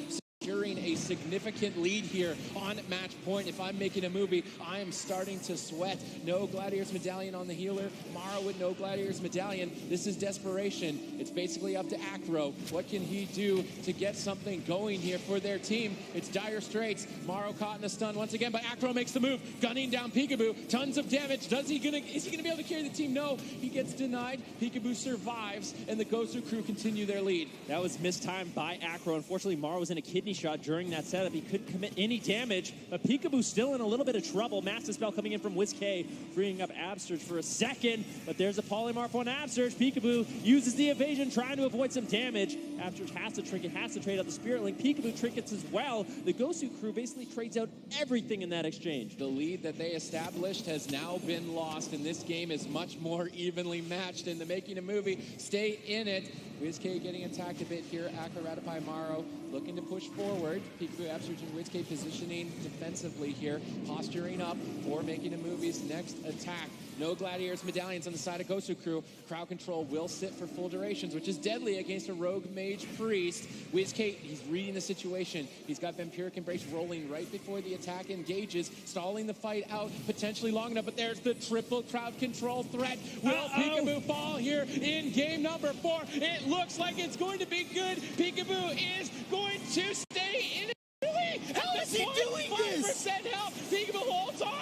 securing a significant lead here on match point. If I'm Making a Movie, I am starting to sweat. No Gladiator's Medallion on the healer. Maro with no Gladiator's Medallion. This is desperation. It's basically up to Acro. What can he do to get something going here for their team? It's dire straits. Maro caught in a stun once again, but Acro makes the move, gunning down Peekaboo. Tons of damage. Is he gonna be able to carry the team? No. He gets denied. Peekaboo survives, and the Gosu crew continue their lead. That was mistimed by Acro. Unfortunately, Maro was in a kidney shot during that setup. He couldn't commit any damage, but Peekaboo's still in a little bit of trouble. Master Spell coming in from WizK, freeing up Absurge for a second, but there's a polymorph on Absurge. Peekaboo uses the evasion, trying to avoid some damage. Absurge has to trinket, has to trade out the Spirit Link. Peekaboo trinkets as well. The Gosu crew basically trades out everything in that exchange. The lead that they established has now been lost, and this game is much more evenly matched. In the Making a Movie, stay in it. WizK getting attacked a bit here. Acro, Ratify, Maro looking to push forward. Peekaboo, Absurge, and WizK positioning defensively here, posturing up for Making a Movie's next attack. No Gladiators Medallions on the side of Gosu crew. Crowd control will sit for full durations, which is deadly against a rogue mage priest. WizK, he's reading the situation. He's got Vampiric Embrace rolling right before the attack engages, stalling the fight out potentially long enough, but there's the triple crowd control threat. Will Peekaboo fall here in game number 4? It looks like it's going to be good. Peekaboo is going to stay in it. Really? How is he doing this? 5% health. Peekaboo holds on.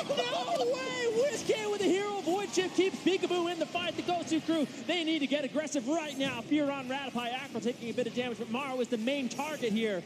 No way! WizK with a hero void chip keeps Peekaboo in the fight. The Gosu crew, they need to get aggressive right now. Fear on Ratify. Acro taking a bit of damage, but Maro is the main target here.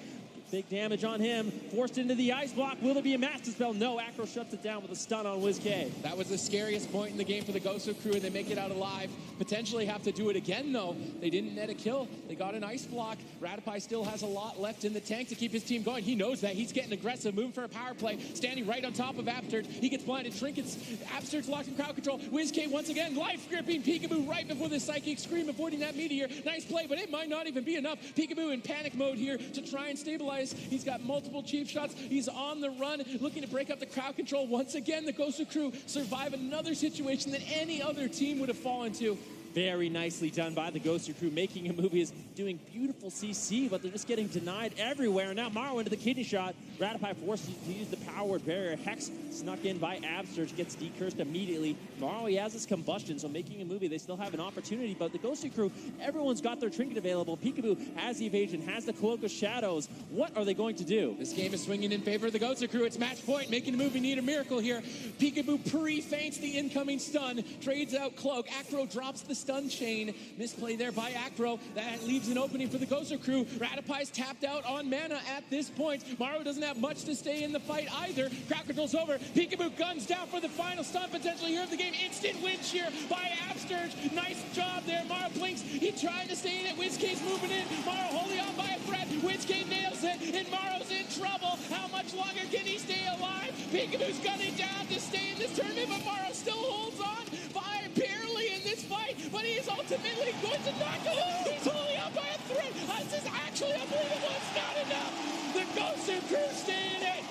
Big damage on him. Forced into the ice block. Will there be a Master Spell? No. Acro shuts it down with a stun on WizK. That was the scariest point in the game for the Gosu crew, and they make it out alive. Potentially have to do it again, though. They didn't net a kill. They got an ice block. Ratify still has a lot left in the tank to keep his team going. He knows that. He's getting aggressive, moving for a power play, standing right on top of Absurge. He gets blinded. Trinkets. Absurge locked in crowd control. WizK once again life gripping Peekaboo right before the Psychic Scream, avoiding that meteor. Nice play, but it might not even be enough. Peekaboo in panic mode here to try and stabilize twice. He's got multiple cheap shots. He's on the run, looking to break up the crowd control. Once again, the Gosu crew survive another situation that any other team would have fallen to. Very nicely done by the Gosu crew. Making a movie is doing beautiful CC, but they're just getting denied everywhere. Now Morrow into the kidney shot. Ratify forced to use the powered barrier. Hex snuck in by Absurge, gets decursed immediately. Morrow, he has his combustion, so making a movie, they still have an opportunity. But the Gosu crew, everyone's got their trinket available. Peekaboo has the evasion, has the Cloak of Shadows. What are they going to do? This game is swinging in favor of the Gosu crew. It's match point. Making a movie need a miracle here. Peekaboo pre-feints the incoming stun. Trades out Cloak. Acro drops the stun chain. Misplay there by Acro. That leaves an opening for the Gosu crew. Ratify's tapped out on mana at this point. Morrow doesn't have much to stay in the fight either. Crowd control's over. Peekaboo guns down for the final stun potentially here of the game. Instant win shear by Absturge. Nice job there. Morrow blinks. He tried to stay in it. WizK's moving in. Morrow holding on by a thread. WizK nails it, and Morrow's in trouble. How much longer can he stay alive? Peekaboo's gunning down to stay in this tournament, but Morrow still holds on by barely in this fight, but he is ultimately going to knock him out. He's holding on by a thread. This is actually unbelievable. It's not enough. The Gosu crew stay in it.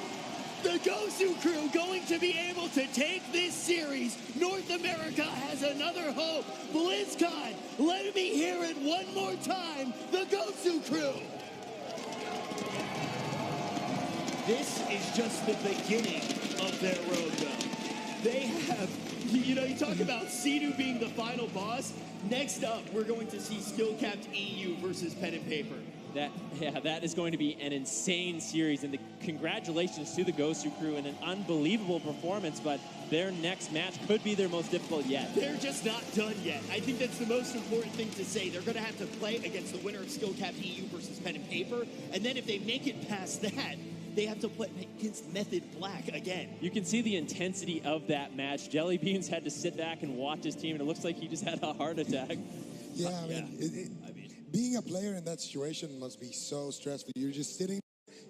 The Gosu crew going to be able to take this series. North America has another hope. Blizzcon, let me hear it one more time. The Gosu crew. This is just the beginning of their road, though. They have, you know, you talk about Sea-Doo being the final boss. Next up, we're going to see skill-capped EU versus Pen and Paper. That is going to be an insane series, and congratulations to the Gosu crew and an unbelievable performance, but their next match could be their most difficult yet. They're just not done yet. I think that's the most important thing to say. They're going to have to play against the winner of Skill Capped EU versus Pen and Paper, and then if they make it past that, they have to play against Method Black again. You can see the intensity of that match. Jelly Beans had to sit back and watch his team, and it looks like he just had a heart attack. Yeah, I mean, being a player in that situation must be so stressful. You're just sitting,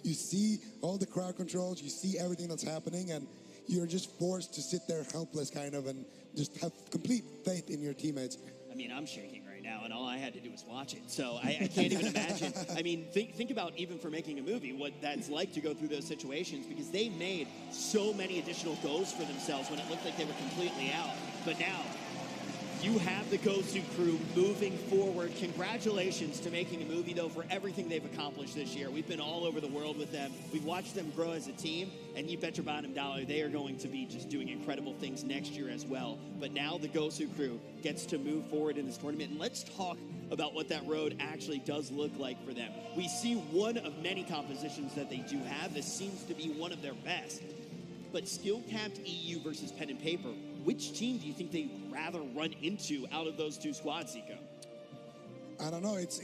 you see all the crowd controls, you see everything that's happening, and you're just forced to sit there helpless kind of and just have complete faith in your teammates. I mean, I'm shaking right now, and all I had to do was watch it. So I can't even imagine. I mean, think about even for making a movie, what that's like to go through those situations, because they made so many additional goals for themselves when it looked like they were completely out. But now, you have the Gosu crew moving forward. Congratulations to making a movie, though, for everything they've accomplished this year. We've been all over the world with them. We've watched them grow as a team, and you bet your bottom dollar they are going to be just doing incredible things next year as well. But now the Gosu crew gets to move forward in this tournament, and let's talk about what that road actually does look like for them. We see one of many compositions that they do have. This seems to be one of their best. But skill-capped EU versus Pen and Paper, which team do you think they'd rather run into out of those two squads, Zico? I don't know. It's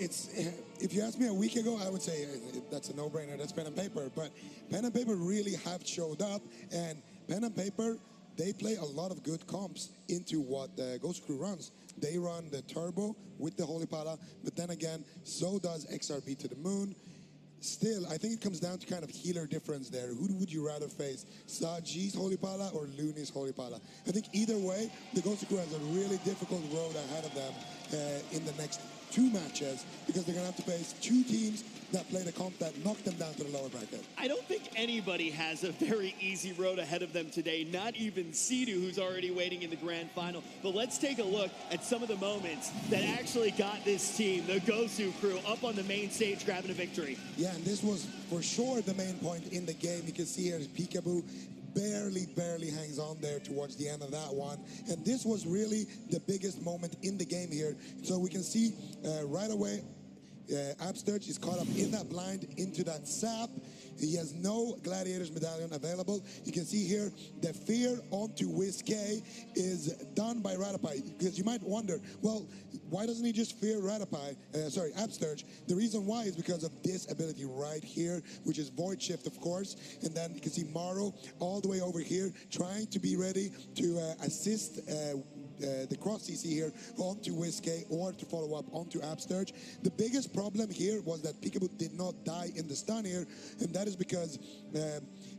if you asked me a week ago, I would say that's a no-brainer. That's Pen and Paper. But Pen and Paper really have showed up, and Pen and Paper, they play a lot of good comps into what the Gosu crew runs. They run the Turbo with the Holy Pala, but then again, so does XRB to the Moon. Still, I think it comes down to kind of healer difference there. Who would you rather face, Saji's Holy Pala or Looney's Holy Pala? I think either way, the Gosu crew has a really difficult road ahead of them in the next two matches, because they're going to have to face two teams that play the comp that knocked them down to the lower bracket. I don't think anybody has a very easy road ahead of them today, not even Sea-Doo, who's already waiting in the grand final. But let's take a look at some of the moments that actually got this team, the Gosu crew, up on the main stage grabbing a victory. Yeah, and this was for sure the main point in the game. You can see here Peekaboo barely hangs on there towards the end of that one. And this was really the biggest moment in the game here. So we can see right away, Absturge is caught up in that blind into that sap. He has no Gladiator's Medallion available. You can see here the fear onto WizK is done by Ratify, because you might wonder, well, why doesn't he just fear Absturge? The reason why is because of this ability right here, which is Void Shift, of course. And then you can see Morrow all the way over here trying to be ready to assist the cross CC here onto WizK or to follow up onto Absturge. The biggest problem here was that Peekaboo did not die in the stun here, and that is because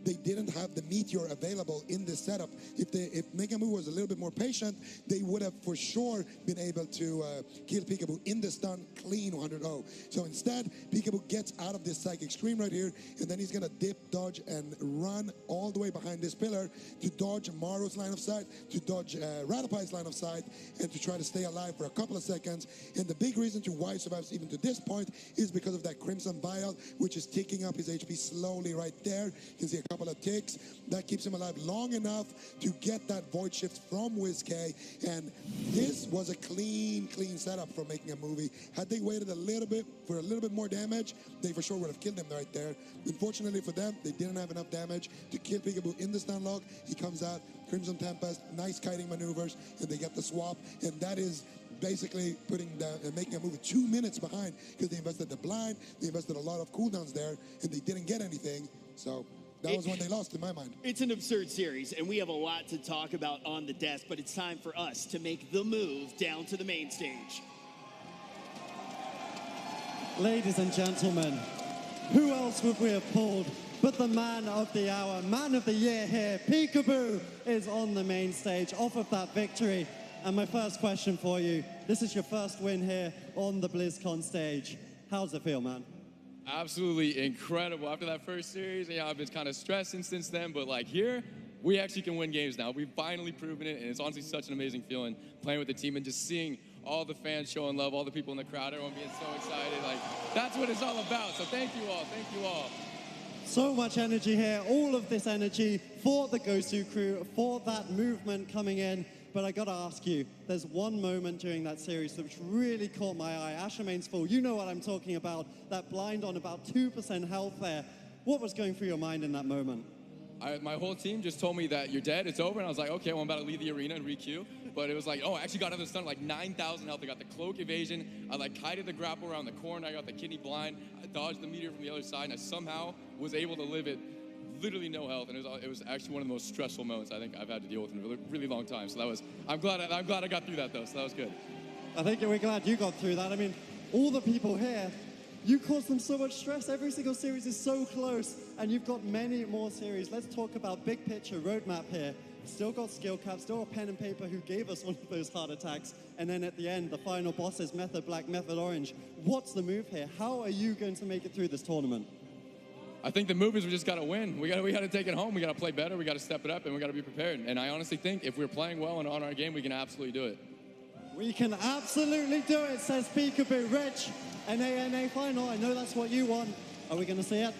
they didn't have the Meteor available in this setup. If Mega Move was a little bit more patient, they would have for sure been able to kill Peekaboo in the stun clean 100-0. So instead, Peekaboo gets out of this Psychic Scream right here, and then he's gonna dip, dodge, and run all the way behind this pillar to dodge Maro's line of sight, to dodge Ratapai's line of sight, and to try to stay alive for a couple of seconds. And the big reason to why he survives even to this point is because of that Crimson Vial, which is ticking up his HP slowly right there. You can see a couple of ticks. That keeps him alive long enough to get that Void Shift from WizK. And this was a clean setup for making a movie. Had they waited a little bit for a little bit more damage, they for sure would have killed him right there. Unfortunately for them, they didn't have enough damage to kill Peekaboo in the stun lock. He comes out, Crimson Tempest, nice kiting maneuvers, and they get the swap. And that is basically making a movie 2 minutes behind, because they invested the blind, they invested a lot of cooldowns there, and they didn't get anything. So that was when they lost, in my mind. It's an absurd series, and we have a lot to talk about on the desk, but it's time for us to make the move down to the main stage. Ladies and gentlemen, who else would we have pulled but the man of the hour, man of the year here? Peekaboo is on the main stage off of that victory. And my first question for you, this is your first win here on the BlizzCon stage. How's it feel, man? Absolutely incredible. After that first series, yeah, I've been kind of stressing since then, but like here, we actually can win games now. We've finally proven it, and it's honestly such an amazing feeling playing with the team and just seeing all the fans showing love, all the people in the crowd, everyone being so excited. Like, that's what it's all about. So thank you all. So much energy here, all of this energy for the Gosu crew, for that movement coming in. But I gotta ask you, there's one moment during that series which really caught my eye. Ashamane's Fall, you know what I'm talking about. That blind on about 2% health there. What was going through your mind in that moment? My whole team just told me that you're dead, it's over, and I was like, okay, well, I'm about to leave the arena and re-queue. But it was like, oh, I actually got another stun, like 9,000 health. I got the cloak evasion, I like kited the grapple around the corner, I got the kidney blind, I dodged the meteor from the other side, and I somehow was able to live it. Literally no health, and it was actually one of the most stressful moments I think I've had to deal with in a really long time. So I'm glad I got through that though. So that was good. I think we're glad you got through that. I mean, all the people here, you caused them so much stress. Every single series is so close, and you've got many more series. Let's talk about big picture roadmap here. Still got skill cap, still got pen and paper who gave us one of those heart attacks, and then at the end, the final bosses, Method Black, Method Orange. What's the move here? How are you going to make it through this tournament? I think the move is we just got to win. We got to take it home. We got to play better. We got to step it up, and we got to be prepared. And I honestly think if we're playing well and on our game, we can absolutely do it. We can absolutely do it, says Peekaboo. Rich, NA final. I know that's what you want. Are we going to see it?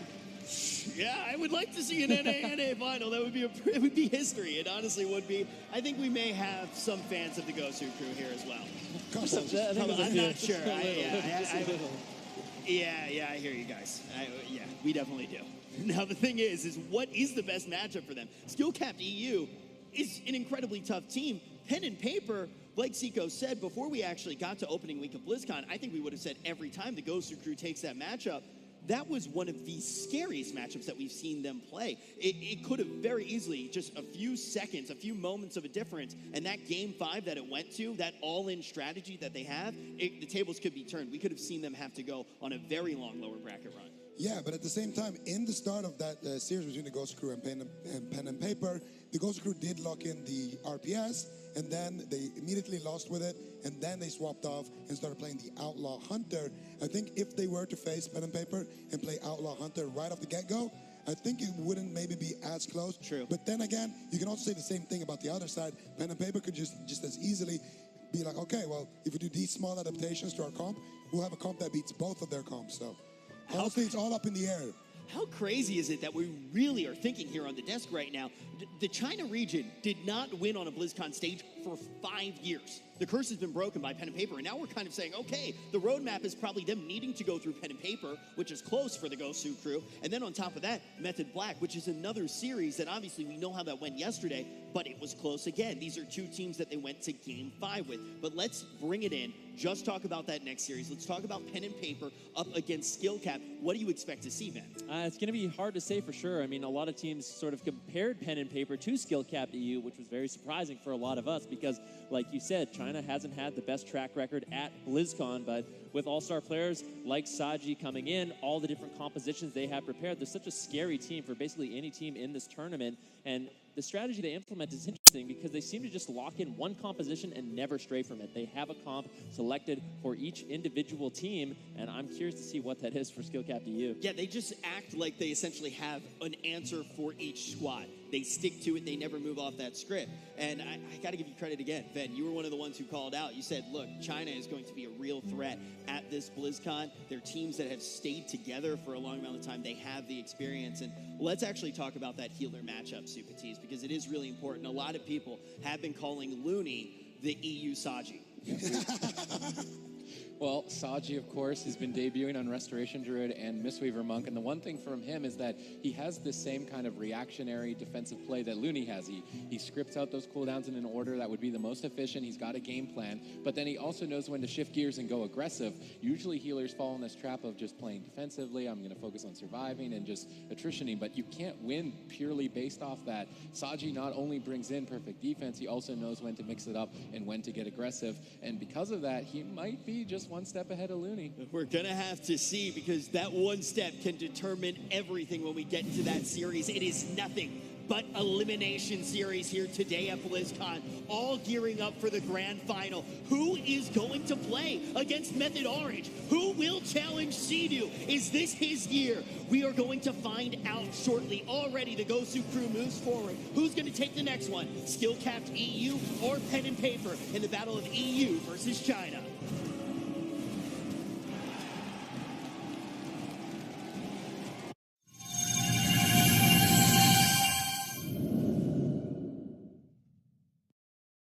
Yeah, I would like to see an NA final. That would be history. It honestly would be. I think we may have some fans of the Gosu crew here as well. I'm not sure. Yeah, I hear you guys. Yeah, we definitely do. Now, the thing is what is the best matchup for them? Skill-capped EU is an incredibly tough team. Pen and paper, like Zico said, before we actually got to opening week of BlizzCon, I think we would have said every time the Gosu crew takes that matchup, that was one of the scariest matchups that we've seen them play. It could have very easily, just a few seconds, a few moments of a difference, and that game 5 that it went to, that all-in strategy that they have, the tables could be turned. We could have seen them have to go on a very long lower bracket run. Yeah, but at the same time, in the start of that series between the Gosu crew and pen and paper, the Gosu crew did lock in the RPS, and then they immediately lost with it, and then they swapped off and started playing the Outlaw Hunter. I think if they were to face pen and paper and play Outlaw Hunter right off the get-go, I think it wouldn't maybe be as close. True. But then again, you can also say the same thing about the other side. Pen and paper could just as easily be like, okay, well, if we do these small adaptations to our comp, we'll have a comp that beats both of their comps. So honestly, it's all up in the air. How crazy is it that we really are thinking here on the desk right now? The China region did not win on a BlizzCon stage for 5 years. The curse has been broken by pen and paper, and now we're kind of saying, okay, the roadmap is probably them needing to go through pen and paper, which is close for the Gosu crew, and then on top of that, Method Black, which is another series that obviously we know how that went yesterday, but it was close again. These are two teams that they went to Game 5 with. But let's bring it in. Just talk about that next series. Let's talk about pen and paper up against Skill Cap. What do you expect to see, man? It's going to be hard to say for sure. I mean, a lot of teams sort of compared pen and paper to Skill Cap EU, which was very surprising for a lot of us because, like you said, China hasn't had the best track record at BlizzCon, but with all-star players like Saji coming in, all the different compositions they have prepared, they're such a scary team for basically any team in this tournament. And the strategy they implement is interesting because they seem to just lock in one composition and never stray from it. They have a comp selected for each individual team, and I'm curious to see what that is for SkillCap EU. Yeah, they just act like they essentially have an answer for each squad. They stick to it. They never move off that script. And I got to give you credit again. Ben, you were one of the ones who called out. You said, look, China is going to be a real threat at this BlizzCon. They're teams that have stayed together for a long amount of time. They have the experience. And let's actually talk about that healer matchup, Supatis, because it is really important. A lot of people have been calling Looney the EU Saji. Well, Saji, of course, has been debuting on Restoration Druid and Mistweaver Monk, and the one thing from him is that he has the same kind of reactionary defensive play that Looney has. He scripts out those cooldowns in an order that would be the most efficient. He's got a game plan, but then he also knows when to shift gears and go aggressive. Usually healers fall in this trap of just playing defensively. I'm going to focus on surviving and just attritioning, but you can't win purely based off that. Saji not only brings in perfect defense, he also knows when to mix it up and when to get aggressive, and because of that, he might be just one step ahead of Looney. We're going to have to see, because that one step can determine everything when we get into that series. It is nothing but elimination series here today at BlizzCon, all gearing up for the grand final. Who is going to play against Method Orange? Who will challenge Sea-Doo? Is this his year? We are going to find out shortly. Already the Gosu crew moves forward. Who's going to take the next one? Skill-capped EU or pen and paper in the battle of EU versus China?